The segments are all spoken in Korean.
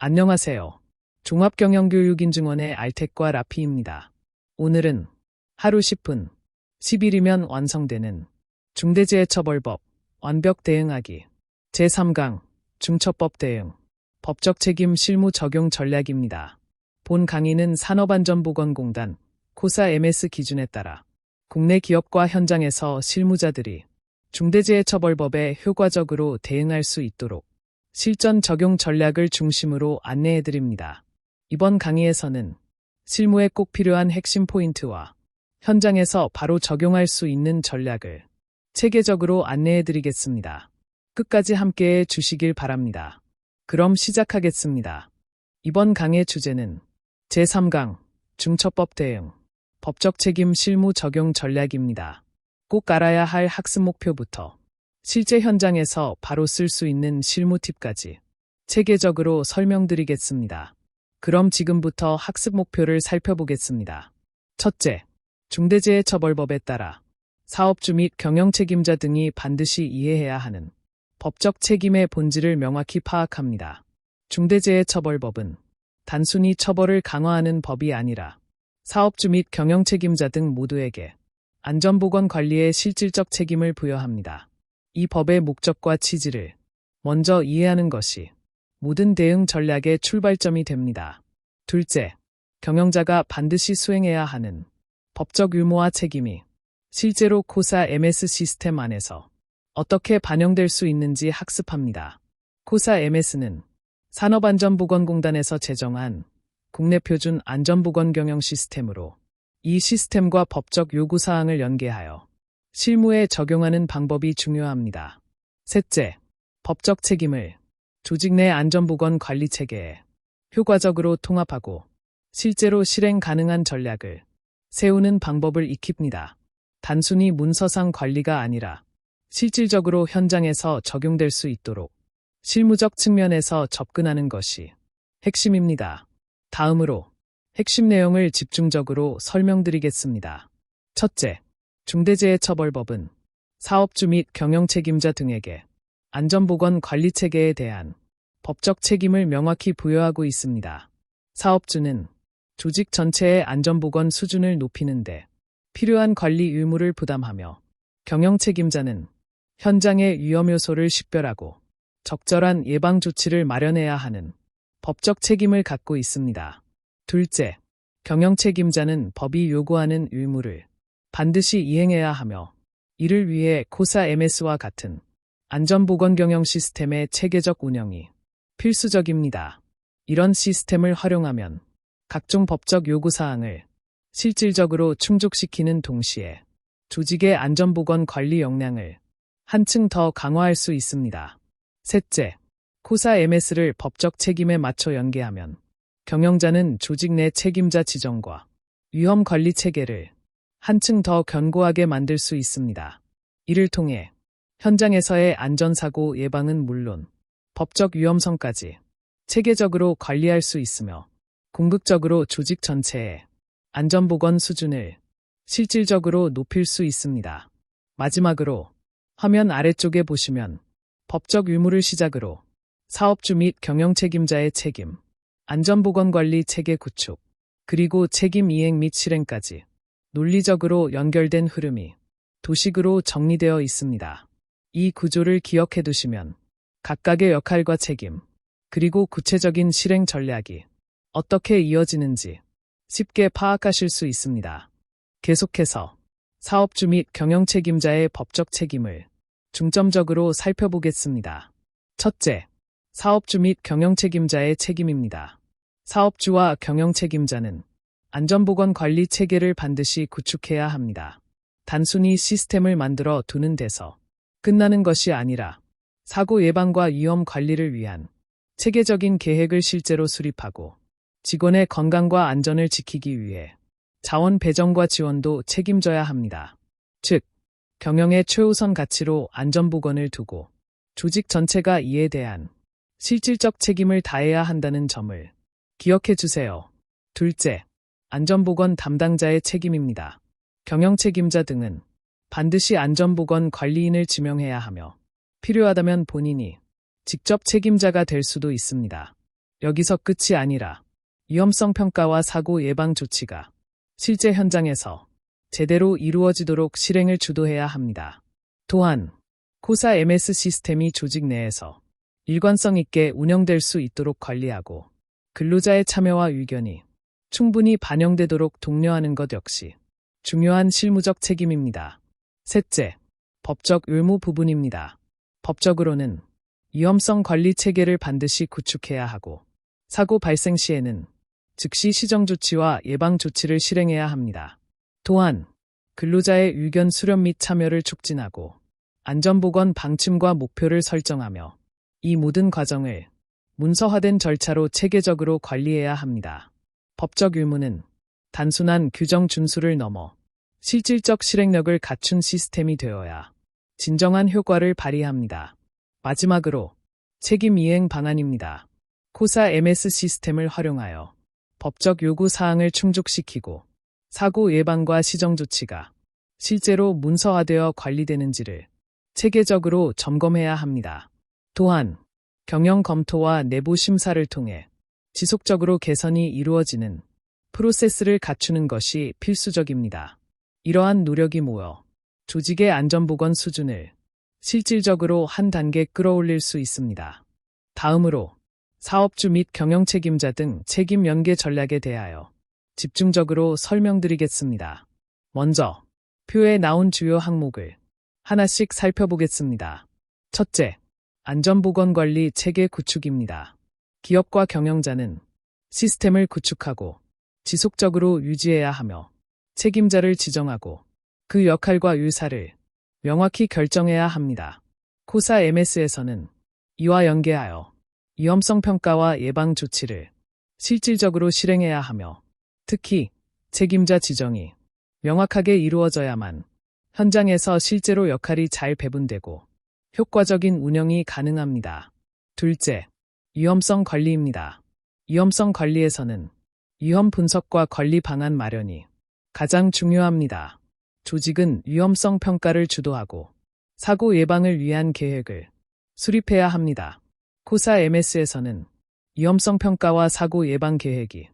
안녕하세요. 종합경영교육인증원의 알텍과 라피입니다. 오늘은 하루 10분, 10일이면 완성되는 중대재해처벌법 완벽 대응하기 제3강 중처법 대응 법적 책임 실무 적용 전략입니다. 본 강의는 산업안전보건공단 코사 MS 기준에 따라 국내 기업과 현장에서 실무자들이 중대재해처벌법에 효과적으로 대응할 수 있도록 실전 적용 전략을 중심으로 안내해드립니다. 이번 강의에서는 실무에 꼭 필요한 핵심 포인트와 현장에서 바로 적용할 수 있는 전략을 체계적으로 안내해드리겠습니다. 끝까지 함께해 주시길 바랍니다. 그럼 시작하겠습니다. 이번 강의 주제는 제3강 중처법 대응 법적 책임 실무 적용 전략입니다. 꼭 알아야 할 학습 목표부터 실제 현장에서 바로 쓸 수 있는 실무 팁까지 체계적으로 설명드리겠습니다. 그럼 지금부터 학습 목표를 살펴보겠습니다. 첫째, 중대재해처벌법에 따라 사업주 및 경영책임자 등이 반드시 이해해야 하는 법적 책임의 본질을 명확히 파악합니다. 중대재해처벌법은 단순히 처벌을 강화하는 법이 아니라 사업주 및 경영책임자 등 모두에게 안전보건 관리의 실질적 책임을 부여합니다. 이 법의 목적과 취지를 먼저 이해하는 것이 모든 대응 전략의 출발점이 됩니다. 둘째, 경영자가 반드시 수행해야 하는 법적 의무와 책임이 실제로 코사 MS 시스템 안에서 어떻게 반영될 수 있는지 학습합니다. 코사 MS는 산업안전보건공단에서 제정한 국내 표준 안전보건 경영 시스템으로 이 시스템과 법적 요구사항을 연계하여 실무에 적용하는 방법이 중요합니다. 셋째, 법적 책임을 조직 내 안전보건 관리 체계에 효과적으로 통합하고 실제로 실행 가능한 전략을 세우는 방법을 익힙니다. 단순히 문서상 관리가 아니라 실질적으로 현장에서 적용될 수 있도록 실무적 측면에서 접근하는 것이 핵심입니다. 다음으로 핵심 내용을 집중적으로 설명드리겠습니다. 첫째, 중대재해처벌법은 사업주 및 경영책임자 등에게 안전보건 관리체계에 대한 법적 책임을 명확히 부여하고 있습니다. 사업주는 조직 전체의 안전보건 수준을 높이는 데 필요한 관리 의무를 부담하며 경영책임자는 현장의 위험 요소를 식별하고 적절한 예방 조치를 마련해야 하는 법적 책임을 갖고 있습니다. 둘째, 경영책임자는 법이 요구하는 의무를 반드시 이행해야 하며 이를 위해 코사 MS와 같은 안전보건 경영 시스템의 체계적 운영이 필수적입니다. 이런 시스템을 활용하면 각종 법적 요구사항을 실질적으로 충족시키는 동시에 조직의 안전보건 관리 역량을 한층 더 강화할 수 있습니다. 셋째, 코사 MS를 법적 책임에 맞춰 연계하면 경영자는 조직 내 책임자 지정과 위험 관리 체계를 한층 더 견고하게 만들 수 있습니다. 이를 통해 현장에서의 안전사고 예방은 물론 법적 위험성까지 체계적으로 관리할 수 있으며 궁극적으로 조직 전체의 안전보건 수준을 실질적으로 높일 수 있습니다. 마지막으로 화면 아래쪽에 보시면 법적 의무를 시작으로 사업주 및 경영책임자의 책임, 안전보건관리 체계 구축, 그리고 책임 이행 및 실행까지 논리적으로 연결된 흐름이 도식으로 정리되어 있습니다. 이 구조를 기억해 두시면 각각의 역할과 책임, 그리고 구체적인 실행 전략이 어떻게 이어지는지 쉽게 파악하실 수 있습니다. 계속해서 사업주 및 경영책임자의 법적 책임을 중점적으로 살펴보겠습니다. 첫째, 사업주 및 경영책임자의 책임입니다. 사업주와 경영책임자는 안전보건 관리 체계를 반드시 구축해야 합니다. 단순히 시스템을 만들어 두는 데서 끝나는 것이 아니라 사고 예방과 위험 관리를 위한 체계적인 계획을 실제로 수립하고 직원의 건강과 안전을 지키기 위해 자원 배정과 지원도 책임져야 합니다. 즉, 경영의 최우선 가치로 안전보건을 두고 조직 전체가 이에 대한 실질적 책임을 다해야 한다는 점을 기억해 주세요. 둘째, 안전보건 담당자의 책임입니다. 경영책임자 등은 반드시 안전보건 관리인을 지명해야 하며 필요하다면 본인이 직접 책임자가 될 수도 있습니다. 여기서 끝이 아니라 위험성 평가와 사고 예방 조치가 실제 현장에서 제대로 이루어지도록 실행을 주도해야 합니다. 또한 코사 MS 시스템이 조직 내에서 일관성 있게 운영될 수 있도록 관리하고 근로자의 참여와 의견이 충분히 반영되도록 독려하는 것 역시 중요한 실무적 책임입니다. 셋째, 법적 의무 부분입니다. 법적으로는 위험성 관리 체계를 반드시 구축해야 하고 사고 발생 시에는 즉시 시정 조치와 예방 조치를 실행해야 합니다. 또한 근로자의 의견 수렴 및 참여를 촉진하고 안전보건 방침과 목표를 설정하며 이 모든 과정을 문서화된 절차로 체계적으로 관리해야 합니다. 법적 의무는 단순한 규정 준수를 넘어 실질적 실행력을 갖춘 시스템이 되어야 진정한 효과를 발휘합니다. 마지막으로 책임 이행 방안입니다. 코사 MS 시스템을 활용하여 법적 요구 사항을 충족시키고 사고 예방과 시정 조치가 실제로 문서화되어 관리되는지를 체계적으로 점검해야 합니다. 또한 경영 검토와 내부 심사를 통해 지속적으로 개선이 이루어지는 프로세스를 갖추는 것이 필수적입니다. 이러한 노력이 모여 조직의 안전보건 수준을 실질적으로 한 단계 끌어올릴 수 있습니다. 다음으로 사업주 및 경영 책임자 등 책임 연계 전략에 대하여 집중적으로 설명드리겠습니다. 먼저 표에 나온 주요 항목을 하나씩 살펴보겠습니다. 첫째, 안전보건관리 체계 구축입니다. 기업과 경영자는 시스템을 구축하고 지속적으로 유지해야 하며 책임자를 지정하고 그 역할과 의사를 명확히 결정해야 합니다. 코사 MS에서는 이와 연계하여 위험성 평가와 예방 조치를 실질적으로 실행해야 하며 특히 책임자 지정이 명확하게 이루어져야만 현장에서 실제로 역할이 잘 배분되고 효과적인 운영이 가능합니다. 둘째, 위험성 관리입니다. 위험성 관리에서는 위험 분석과 관리 방안 마련이 가장 중요합니다. 조직은 위험성 평가를 주도하고 사고 예방을 위한 계획을 수립해야 합니다. 코사 MS에서는 위험성 평가와 사고 예방 계획이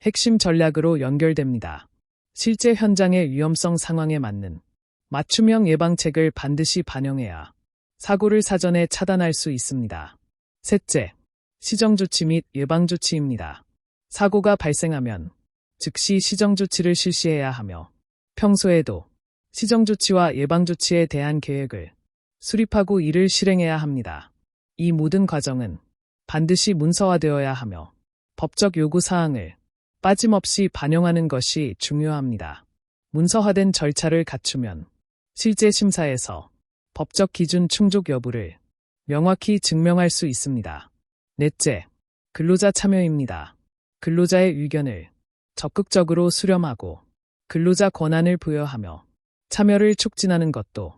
핵심 전략으로 연결됩니다. 실제 현장의 위험성 상황에 맞는 맞춤형 예방책을 반드시 반영해야 사고를 사전에 차단할 수 있습니다. 셋째, 시정조치 및 예방조치입니다. 사고가 발생하면 즉시 시정조치를 실시해야 하며 평소에도 시정조치와 예방조치에 대한 계획을 수립하고 이를 실행해야 합니다. 이 모든 과정은 반드시 문서화되어야 하며 법적 요구사항을 빠짐없이 반영하는 것이 중요합니다. 문서화된 절차를 갖추면 실제 심사에서 법적 기준 충족 여부를 명확히 증명할 수 있습니다. 넷째, 근로자 참여입니다. 근로자의 의견을 적극적으로 수렴하고 근로자 권한을 부여하며 참여를 촉진하는 것도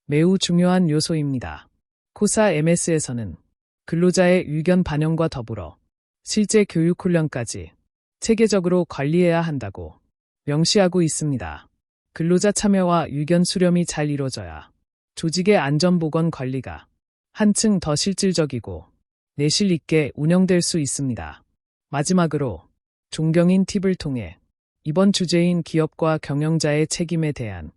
매우 중요한 요소입니다. 코사 MS에서는 근로자의 의견 반영과 더불어 실제 교육 훈련까지 체계적으로 관리해야 한다고 명시하고 있습니다. 근로자 참여와 의견 수렴이 잘 이루어져야 조직의 안전보건 관리가 한층 더 실질적이고 내실 있게 운영될 수 있습니다. 마지막으로 존경인 팁을 통해 이번 주제인 기업과 경영자의 책임에 대한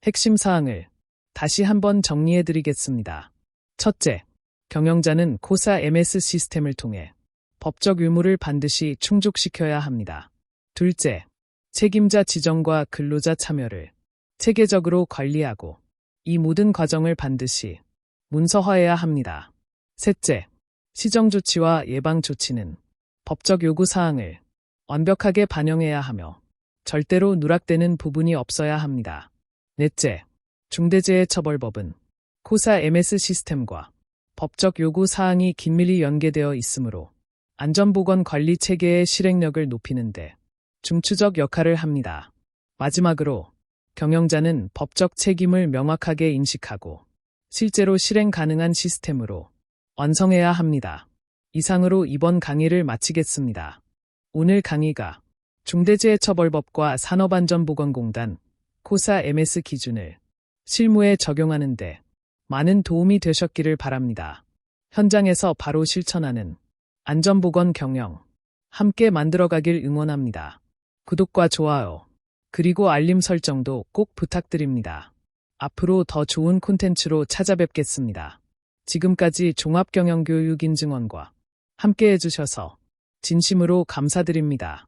핵심 사항을 다시 한번 정리해드리겠습니다. 첫째, 경영자는 코사 MS 시스템을 통해 법적 의무를 반드시 충족시켜야 합니다. 둘째, 책임자 지정과 근로자 참여를 체계적으로 관리하고 이 모든 과정을 반드시 문서화해야 합니다. 셋째, 시정조치와 예방조치는 법적 요구사항을 완벽하게 반영해야 하며 절대로 누락되는 부분이 없어야 합니다. 넷째, 중대재해처벌법은 코사 MS 시스템과 법적 요구사항이 긴밀히 연계되어 있으므로 안전보건 관리 체계의 실행력을 높이는 데 중추적 역할을 합니다. 마지막으로 경영자는 법적 책임을 명확하게 인식하고 실제로 실행 가능한 시스템으로 완성해야 합니다. 이상으로 이번 강의를 마치겠습니다. 오늘 강의가 중대재해처벌법과 산업안전보건공단 코사 MS 기준을 실무에 적용하는 데 많은 도움이 되셨기를 바랍니다. 현장에서 바로 실천하는 안전보건 경영 함께 만들어가길 응원합니다. 구독과 좋아요 그리고 알림 설정도 꼭 부탁드립니다. 앞으로 더 좋은 콘텐츠로 찾아뵙겠습니다. 지금까지 종합경영교육인증원과 함께 해주셔서 진심으로 감사드립니다.